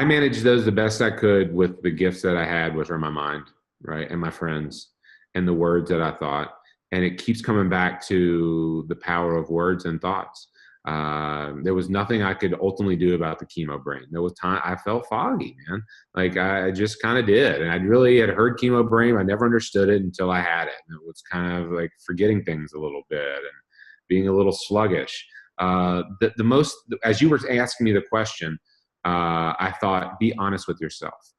I managed those the best I could with the gifts that I had, which are my mind, right, and my friends, and the words that I thought. And it keeps coming back to the power of words and thoughts. There was nothing I could ultimately do about the chemo brain. There was time I felt foggy, man. Like I just kind of did, and I really had heard chemo brain. I never understood it until I had it, and it was kind of like forgetting things a little bit and being a little sluggish. The most, as you were asking me the question, I thought, be honest with yourself,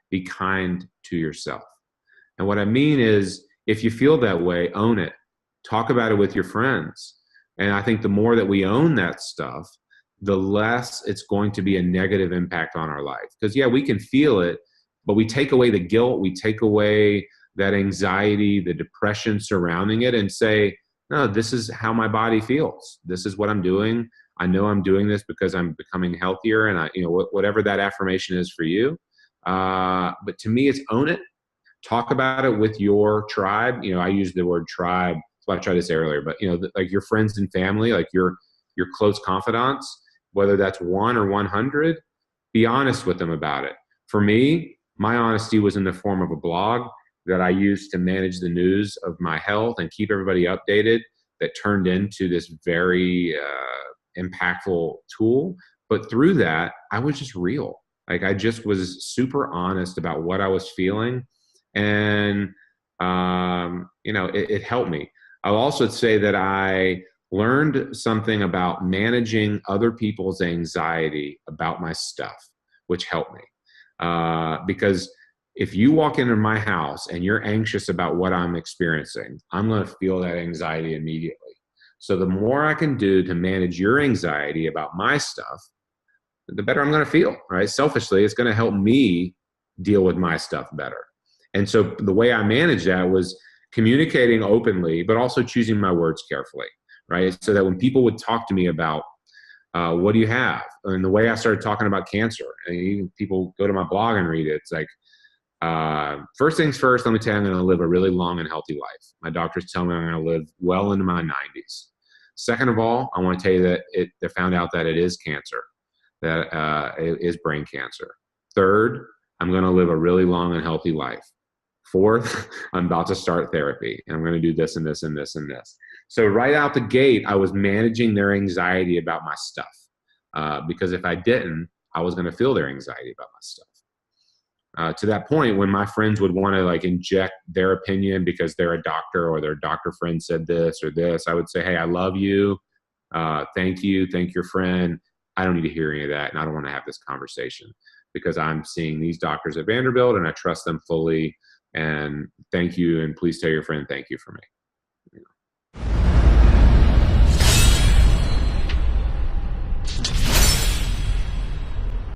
be kind to yourself. And what I mean is, if you feel that way, own it, talk about it with your friends. And I think the more that we own that stuff, the less it's going to be a negative impact on our life. Because, yeah, we can feel it, but we take away the guilt, we take away that anxiety, the depression surrounding it, and say, no, this is how my body feels. This is what I'm doing. I know I'm doing this because I'm becoming healthier, and whatever that affirmation is for you. But to me, it's own it. Talk about it with your tribe. I use the word tribe. That's what I tried to say earlier. But like your friends and family, like your close confidants, whether that's 1 or 100, be honest with them about it. For me, my honesty was in the form of a blog that I used to manage the news of my health and keep everybody updated. That turned into this very impactful tool. But through that, I was just real. Like I just was super honest about what I was feeling. And, it helped me. I'll also say that I learned something about managing other people's anxiety about my stuff, which helped me. Because if you walk into my house and you're anxious about what I'm experiencing, I'm going to feel that anxiety immediately. So the more I can do to manage your anxiety about my stuff, the better I'm going to feel, right? Selfishly, it's going to help me deal with my stuff better. And so the way I managed that was communicating openly, but also choosing my words carefully, right? So that when people would talk to me about what do you have? And the way I started talking about cancer, and even people go to my blog and read it, it's like, first things first, let me tell you, I'm going to live a really long and healthy life. My doctors tell me I'm going to live well into my 90s. Second of all, I want to tell you that they found out that it is cancer, that it is brain cancer. Third, I'm going to live a really long and healthy life. Fourth, I'm about to start therapy, and I'm going to do this and this and this and this. So right out the gate, I was managing their anxiety about my stuff, because if I didn't, I was going to feel their anxiety about my stuff. To that point, when my friends would want to like inject their opinion because they're a doctor or their doctor friend said this or this, I would say, hey, I love you. Thank you. Thank your friend. I don't need to hear any of that. And I don't want to have this conversation because I'm seeing these doctors at Vanderbilt and I trust them fully. And thank you. And please tell your friend, thank you for me.